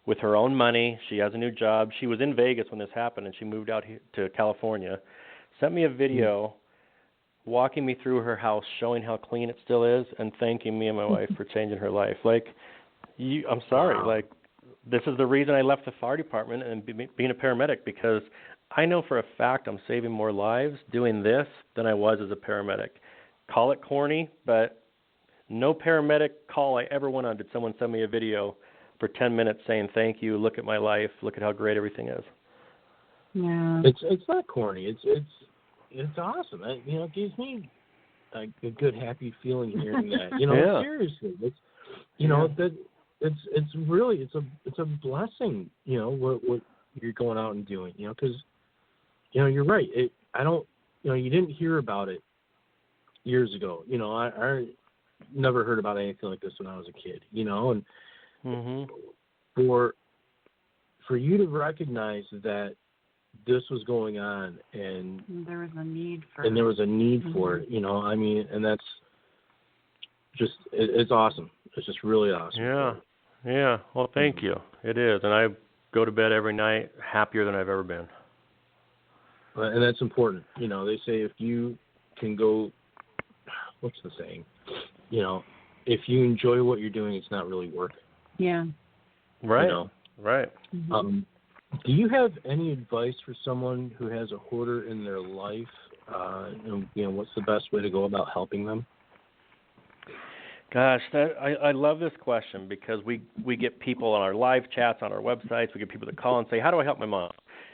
Speaker 4: with her own money. She has a new job. She was in Vegas when this happened, and she moved out here to California. Sent me a video walking me through her house, showing how clean it still is, and thanking me and my wife for changing her life. Like, I'm sorry.
Speaker 3: Wow.
Speaker 4: Like, this is the reason I left the fire department and being a paramedic, because I know for a fact I'm saving more lives doing this than I was as a paramedic. Call it corny, but no paramedic call I ever went on did someone send me a video for 10 minutes saying thank you, look at my life, look at how great everything is.
Speaker 2: Yeah.
Speaker 3: It's not corny. It's awesome. It gives me a good, happy feeling hearing that.
Speaker 4: Yeah.
Speaker 3: Seriously, that it's really it's a blessing. What you're going out and doing. Because you're right. You didn't hear about it years ago. I never heard about anything like this when I was a kid. And for you to recognize that this was going on and
Speaker 2: there was a need for
Speaker 3: it, and that's just it's awesome. It's just really awesome.
Speaker 4: Yeah. Well, thank you. It is, and I go to bed every night happier than I've ever been.
Speaker 3: And that's important. They say if you can go, what's the saying? If you enjoy what you're doing, it's not really work.
Speaker 2: Yeah.
Speaker 4: Right. Right.
Speaker 3: Do you have any advice for someone who has a hoarder in their life? And what's the best way to go about helping them?
Speaker 4: Gosh, I love this question, because we get people on our live chats on our websites. We get people that call and say, "How do I help my mom?"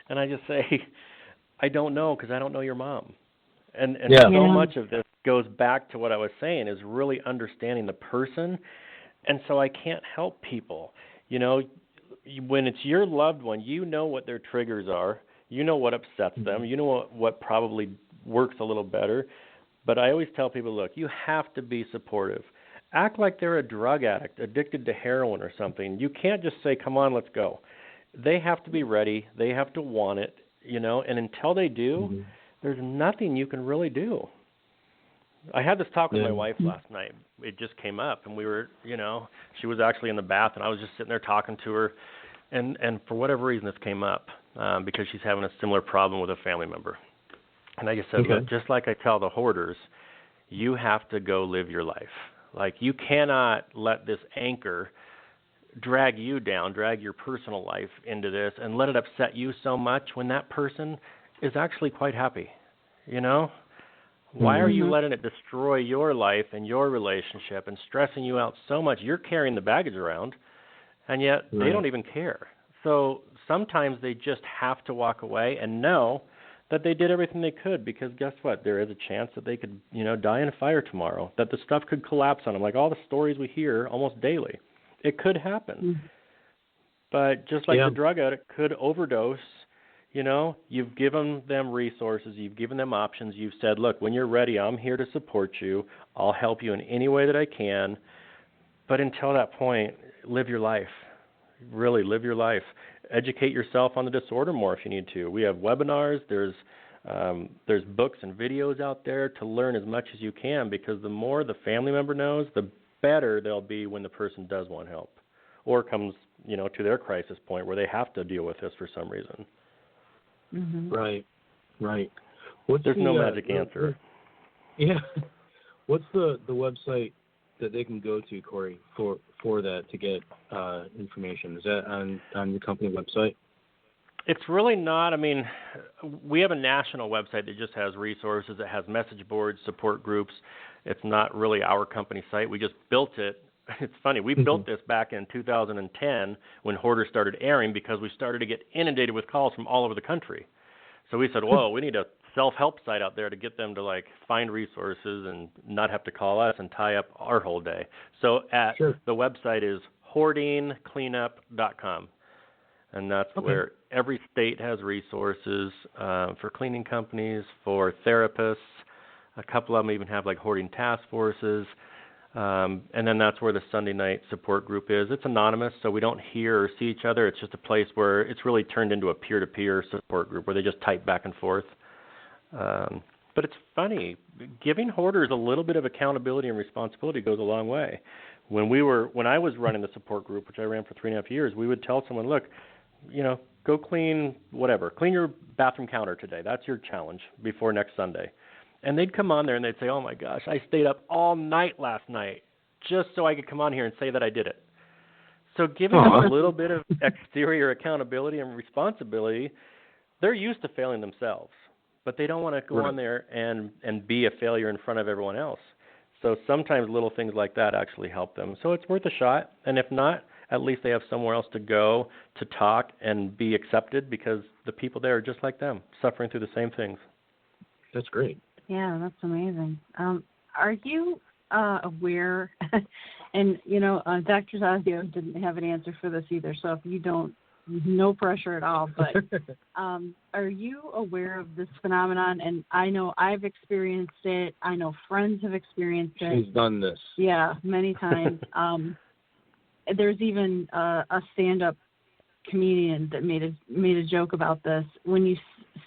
Speaker 4: And I just say, "I don't know, because I don't know your mom." And so much of this goes back to what I was saying, is really understanding the person. And so I can't help people. When it's your loved one, you know what their triggers are. You know what upsets them. You know what probably works a little better. But I always tell people, look, you have to be supportive. Act like they're a drug addict, addicted to heroin or something. You can't just say, come on, let's go. They have to be ready. They have to want it, and until they do, there's nothing you can really do. I had this talk with my wife last night. It just came up, and we were, she was actually in the bath, and I was just sitting there talking to her, and for whatever reason this came up, because she's having a similar problem with a family member. And I just said, look, just like I tell the hoarders, you have to go live your life. Like, you cannot let this anchor drag you down, drag your personal life into this, and let it upset you so much when that person is actually quite happy, Why are you letting it destroy your life and your relationship and stressing you out so much? You're carrying the baggage around, and yet they don't even care. So sometimes they just have to walk away and know that they did everything they could, because guess what? There is a chance that they could, die in a fire tomorrow, that the stuff could collapse on them, like all the stories we hear almost daily. It could happen. But just like the drug addict could overdose, you've given them resources, you've given them options, you've said, look, when you're ready, I'm here to support you. I'll help you in any way that I can. But until that point, live your life. Really live your life. Educate yourself on the disorder more if you need to. We have webinars. There's books and videos out there to learn as much as you can, because the more the family member knows, the better they'll be when the person does want help, or comes, to their crisis point where they have to deal with this for some reason.
Speaker 3: Right.
Speaker 4: There's no magic answer.
Speaker 3: What's the website that they can go to, Cory, for that to get information? Is that on your company website?
Speaker 4: It's really not. I mean, we have a national website that just has resources. It has message boards, support groups. It's not really our company site. We just built it. It's funny. We built this back in 2010 when Hoarders started airing, because we started to get inundated with calls from all over the country. So we said, whoa, we need a self-help site out there to get them to find resources and not have to call us and tie up our whole day. So the website is hoardingcleanup.com. And that's where every state has resources for cleaning companies, for therapists. A couple of them even have hoarding task forces. And then that's where the Sunday night support group is. It's anonymous, so we don't hear or see each other. It's just a place where it's really turned into a peer-to-peer support group where they just type back and forth. But it's funny, giving hoarders a little bit of accountability and responsibility goes a long way. When I was running the support group, which I ran for 3.5 years, we would tell someone, look, go clean your bathroom counter today. That's your challenge before next Sunday. And they'd come on there and they'd say, oh my gosh, I stayed up all night last night just so I could come on here and say that I did it. So giving them a little bit of exterior accountability and responsibility, they're used to failing themselves, but they don't want to go on there and be a failure in front of everyone else. So sometimes little things like that actually help them. So it's worth a shot. And if not, at least they have somewhere else to go to talk and be accepted because the people there are just like them, suffering through the same things.
Speaker 3: That's great.
Speaker 2: Yeah, that's amazing. Are you aware, and, Dr. Zazio didn't have an answer for this either, so if you don't, no pressure at all, but are you aware of this phenomenon? And I know I've experienced it. I know friends have experienced it.
Speaker 3: She's done this.
Speaker 2: Yeah, many times. There's even a stand-up comedian that made a joke about this. When you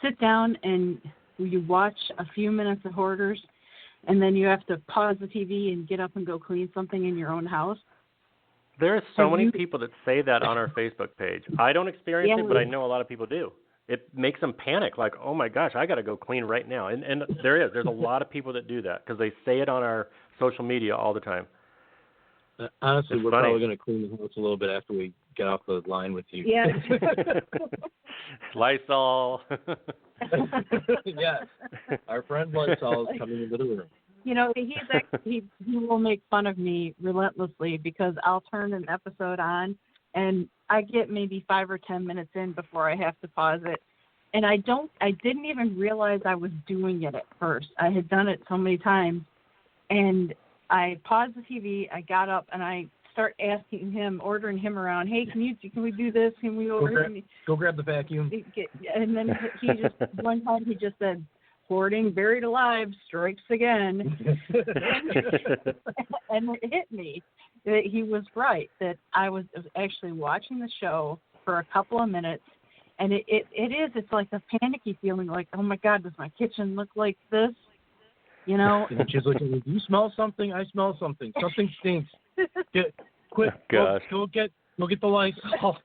Speaker 2: sit down and you watch a few minutes of Hoarders, and then you have to pause the TV and get up and go clean something in your own house.
Speaker 4: There are so many people that say that on our Facebook page. I don't experience it, but I know a lot of people do. It makes them panic, like, oh my gosh, I got to go clean right now. And there's a lot of people that do that because they say it on our social media all the time.
Speaker 3: Honestly,
Speaker 4: it's
Speaker 3: we're
Speaker 4: funny.
Speaker 3: probably going to clean the house a little bit after we get off the line with you.
Speaker 2: Yeah.
Speaker 4: Lysol.
Speaker 3: Yes. Our friend Lysol is coming into the room.
Speaker 2: He will make fun of me relentlessly because I'll turn an episode on and I get maybe 5 or 10 minutes in before I have to pause it. And I didn't even realize I was doing it at first. I had done it so many times, and I paused the TV, I got up, and I start ordering him around, hey, can we do this? Can we
Speaker 3: go grab the vacuum?
Speaker 2: And then one time he just said, hoarding buried alive strikes again. And it hit me that he was right, that I was actually watching the show for a couple of minutes, and it's like a panicky feeling, like, oh my God, does my kitchen look like this?
Speaker 3: And she's looking, do you smell something? I smell something. Something stinks. Quick,
Speaker 4: Gosh.
Speaker 3: go get the Lysol.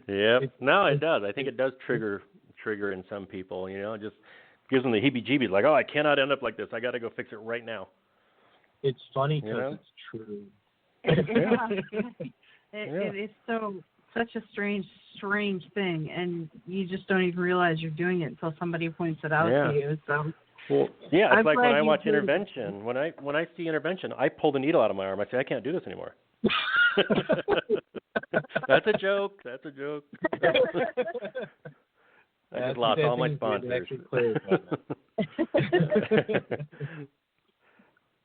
Speaker 4: Yep. No, it does. I think it does trigger in some people, it just gives them the heebie-jeebies, like, oh, I cannot end up like this. I got to go fix it right now.
Speaker 3: It's funny because it's true.
Speaker 2: It is such a strange thing, and you just don't even realize you're doing it until somebody points it out to you. So,
Speaker 4: well, yeah, it's like when I watch Intervention. When I see Intervention, I pull the needle out of my arm. I say, I can't do this anymore. That's a joke. I just lost all my sponsors.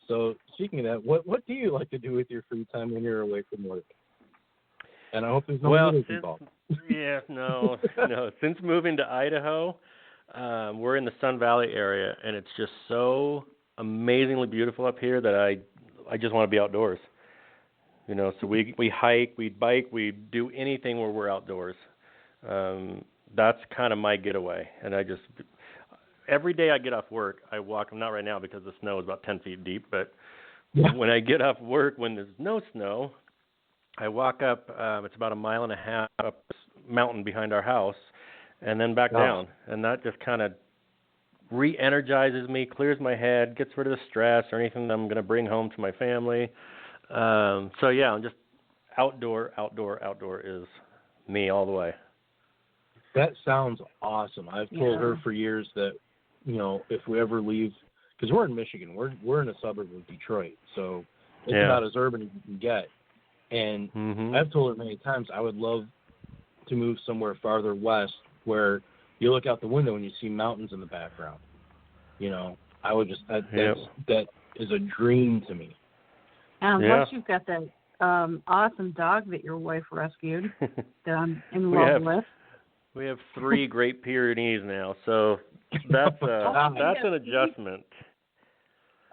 Speaker 3: So, speaking of that, what do you like to do with your free time when you're away from work? And I hope there's no needles involved.
Speaker 4: Yeah, no. Since moving to Idaho, we're in the Sun Valley area, and it's just so amazingly beautiful up here that I just want to be outdoors. So we hike, we bike, we do anything where we're outdoors. That's kind of my getaway. And every day I get off work, I walk. Not right now because the snow is about 10 feet deep, but when I get off work, when there's no snow, I walk up, it's about 1.5 miles up this mountain behind our house, and then back down. And that just kind of re-energizes me, clears my head, gets rid of the stress or anything that I'm going to bring home to my family. I'm just outdoor is me all the way.
Speaker 3: That sounds awesome. I've told her for years that, if we ever leave, because we're in Michigan, we're in a suburb of Detroit, so it's about as urban as you can get. And I've told her many times I would love to move somewhere farther west where you look out the window and you see mountains in the background. I would just that is a dream to me.
Speaker 2: Plus you've got that awesome dog that your wife rescued that I'm in love with.
Speaker 4: We have 3 Great Pyrenees now, so that's an adjustment.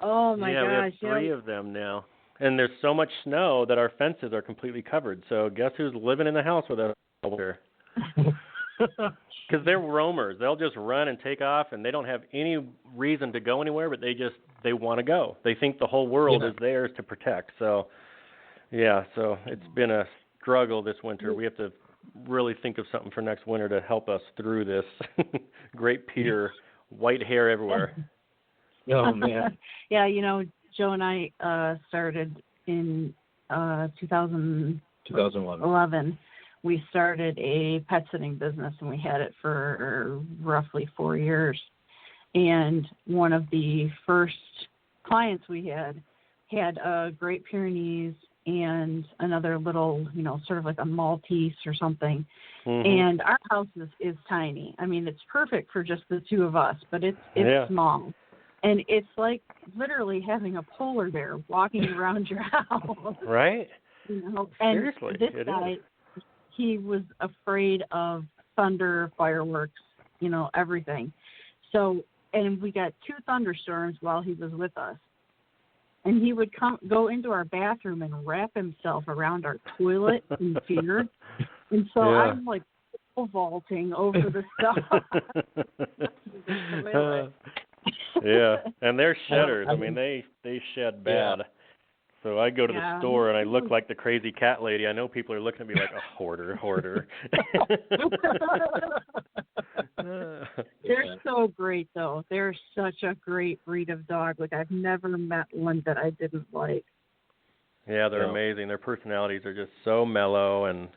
Speaker 2: Oh my gosh!
Speaker 4: We have 3 of them now. And there's so much snow that our fences are completely covered. So guess who's living in the house with us? Because they're roamers. They'll just run and take off, and they don't have any reason to go anywhere, but they want to go. They think the whole world is theirs to protect. So, yeah, so it's been a struggle this winter. We have to really think of something for next winter to help us through this. Great Peter, white hair everywhere.
Speaker 3: Oh, man.
Speaker 2: Yeah, Joe and I started in 2011. We started a pet sitting business, and we had it for roughly 4 years. And one of the first clients we had a Great Pyrenees and another little, sort of like a Maltese or something. Mm-hmm. And our house is tiny. I mean, it's perfect for just the two of us, but it's small. And it's like literally having a polar bear walking around your house.
Speaker 4: Right?
Speaker 2: And
Speaker 4: seriously,
Speaker 2: this guy, he was afraid of thunder, fireworks, everything. So, and we got 2 thunderstorms while he was with us. And he would go into our bathroom and wrap himself around our toilet in fear. And so I'm like vaulting over the stuff.
Speaker 4: Yeah, and they're shedders. I mean, they shed bad. Yeah. So I go to the store and I look like the crazy cat lady. I know people are looking at me like a hoarder.
Speaker 2: They're so great, though. They're such a great breed of dog. Like, I've never met one that I didn't like.
Speaker 4: Yeah, they're amazing. Their personalities are just so mellow, and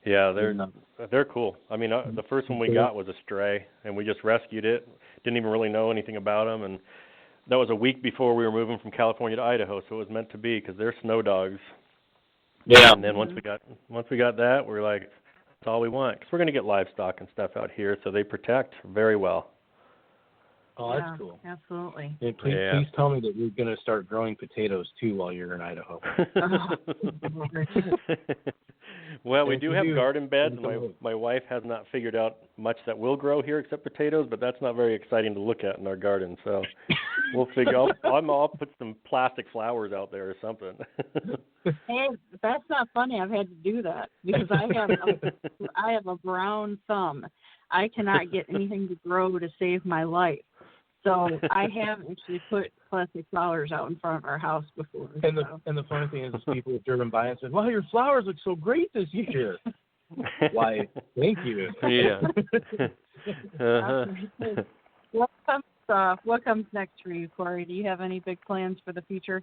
Speaker 4: they're cool. I mean, the first one we got was a stray, and we just rescued it. Didn't even really know anything about them, and that was a week before we were moving from California to Idaho, so it was meant to be because they're snow dogs. Yeah. And then once we got that, we were like, that's all we want, because we're going to get livestock and stuff out here, so they protect very well.
Speaker 3: Oh, that's cool.
Speaker 2: Absolutely.
Speaker 3: And please tell me that you're going to start growing potatoes, too, while you're in Idaho.
Speaker 4: Well, we do have garden beds, and my wife has not figured out much that will grow here except potatoes, but that's not very exciting to look at in our garden, so we'll figure out. I'll put some plastic flowers out there or something.
Speaker 2: Hey, that's not funny. I've had to do that because I have a brown thumb. I cannot get anything to grow to save my life. So I have actually put plastic flowers out in front of our house before.
Speaker 3: And the funny thing is people have driven by and said, "Wow, your flowers look so great this year." Why, thank you.
Speaker 4: Yeah.
Speaker 2: What comes next for you, Cory? Do you have any big plans for the future?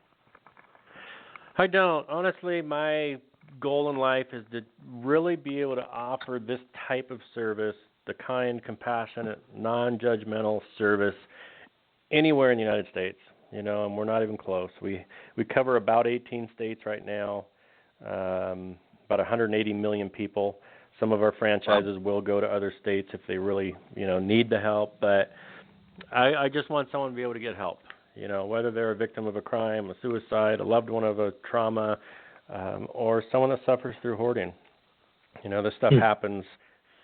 Speaker 4: I don't. Honestly, my goal in life is to really be able to offer this type of service, the kind, compassionate, non-judgmental service anywhere in the United States, and we're not even close. We cover about 18 states right now, about 180 million people. Some of our franchises will go to other states if they really, need the help, but I just want someone to be able to get help, whether they're a victim of a crime, a suicide, a loved one of a trauma, or someone that suffers through hoarding. This stuff happens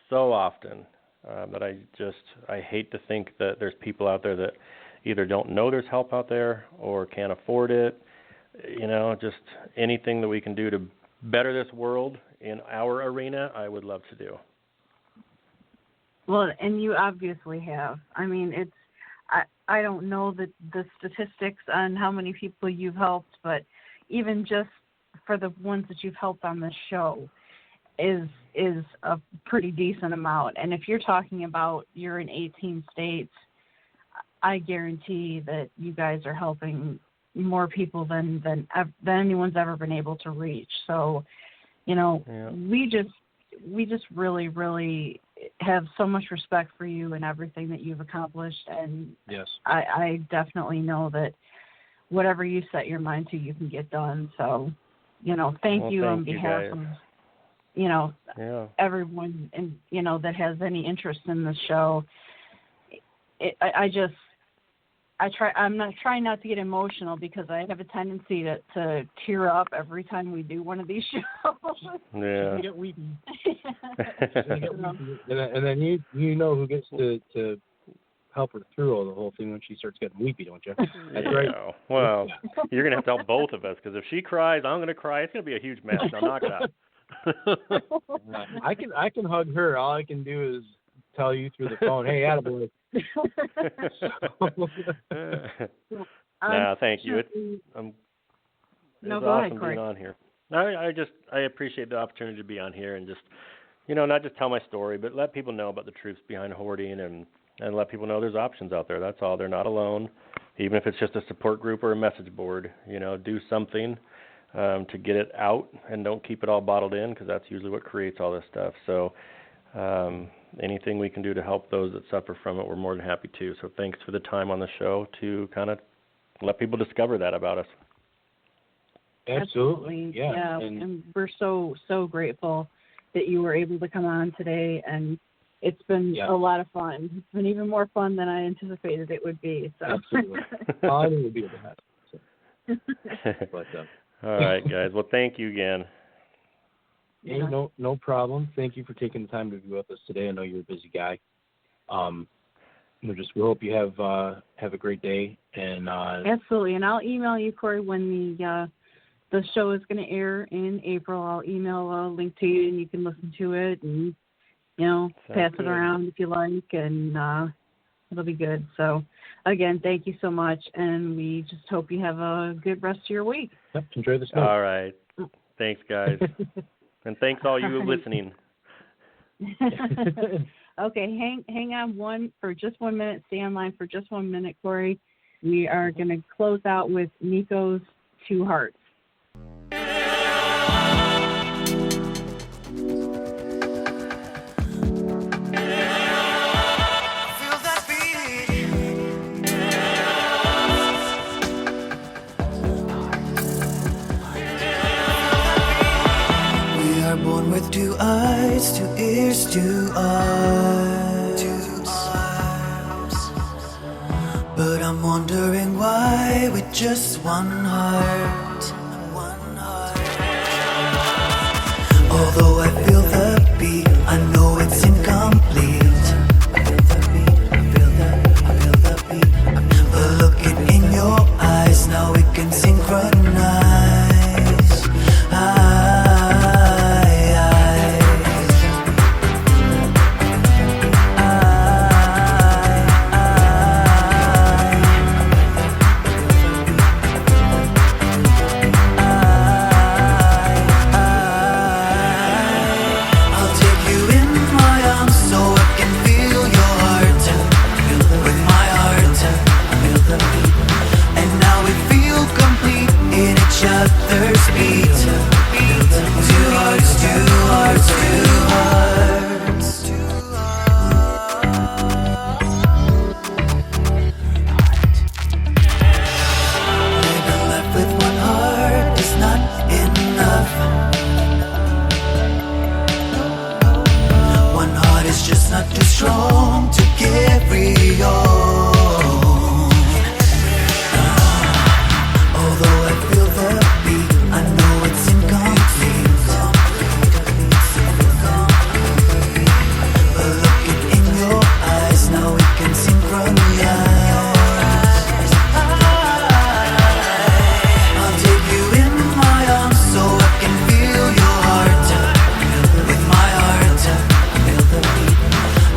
Speaker 4: so often that I hate to think that there's people out there that either don't know there's help out there or can't afford it. Just anything that we can do to better this world in our arena, I would love to do.
Speaker 2: Well, and you obviously have. I mean, I don't know the statistics on how many people you've helped, but even just for the ones that you've helped on this show is a pretty decent amount. And if you're talking about you're in 18 states, I guarantee that you guys are helping more people than anyone's ever been able to reach. So, we just really, really have so much respect for you and everything that you've accomplished. And
Speaker 3: yes,
Speaker 2: I definitely know that whatever you set your mind to, you can get done. So, thank you on behalf of, everyone that has any interest in the show. I'm not trying not to get emotional because I have a tendency to tear up every time we do one of these shows.
Speaker 3: Yeah. You get weepy. And then you know who gets to help her through the whole thing when she starts getting weepy, don't you? That's right.
Speaker 4: Well, you're gonna have to help both of us because if she cries, I'm gonna cry. It's gonna be a huge mess. Now knock it out.
Speaker 3: I can hug her. All I can do is tell you through the phone, hey, attaboy.
Speaker 4: Thank you. It's awesome being on here. I appreciate the opportunity to be on here and just, not just tell my story, but let people know about the truths behind hoarding and let people know there's options out there. That's all. They're not alone. Even if it's just a support group or a message board, do something to get it out and don't keep it all bottled in, because that's usually what creates all this stuff. So anything we can do to help those that suffer from it, we're more than happy to. So thanks for the time on the show to kind of let people discover that about us.
Speaker 3: Absolutely. Yeah.
Speaker 2: And we're so grateful that you were able to come on today, and it's been a lot of fun. It's been even more fun than I anticipated it would be. So.
Speaker 3: Absolutely. I think it would be the best. But,
Speaker 4: all right, guys. Well, thank you again.
Speaker 3: Hey, no problem. Thank you for taking the time to be with us today. I know you're a busy guy. We hope you have a great day. And
Speaker 2: absolutely. And I'll email you, Cory, when the show is going to air in April. I'll email a link to you, and you can listen to it and pass it around if you like, and it'll be good. So, again, thank you so much, and we just hope you have a good rest of your week.
Speaker 3: Yep, enjoy the snow.
Speaker 4: All right. Thanks, guys. And thanks all you listening.
Speaker 2: Okay, hang on for just 1 minute. Stay online for just 1 minute, Cory. We are going to close out with Nico's Two Hearts.
Speaker 5: Born with two eyes, two ears, two arms. But I'm wondering why with just one heart. Although I feel the beat, I know it's incomplete. I feel the beat. But looking in your eyes, now we can synchronize. Other's beat. Two hearts, two hearts, two hearts. Living life with one heart is not enough. One heart is just not too strong to carry on. Although I feel the beat, I know it's incomplete. But looking in your eyes, now we can synchronize. I'll take you in my arms so I can feel your heart with my heart.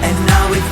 Speaker 5: And now it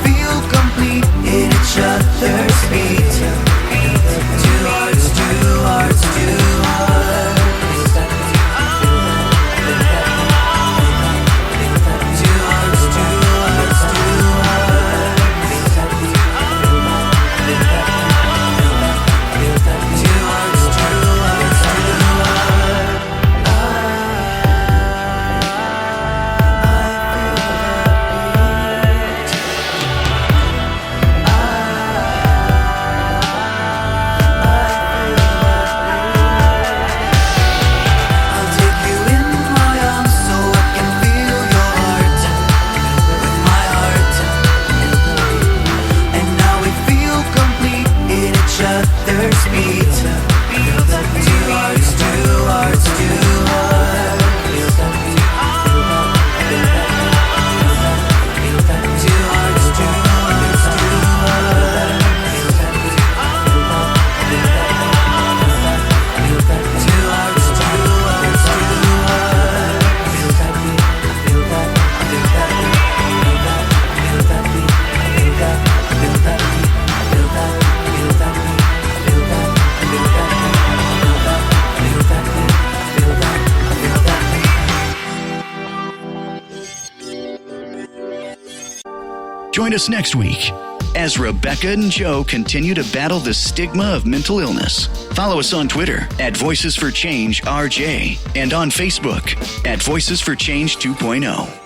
Speaker 1: Join us next week as Rebecca and Joe continue to battle the stigma of mental illness. Follow us on Twitter at Voices for Change RJ and on Facebook at Voices for Change 2.0.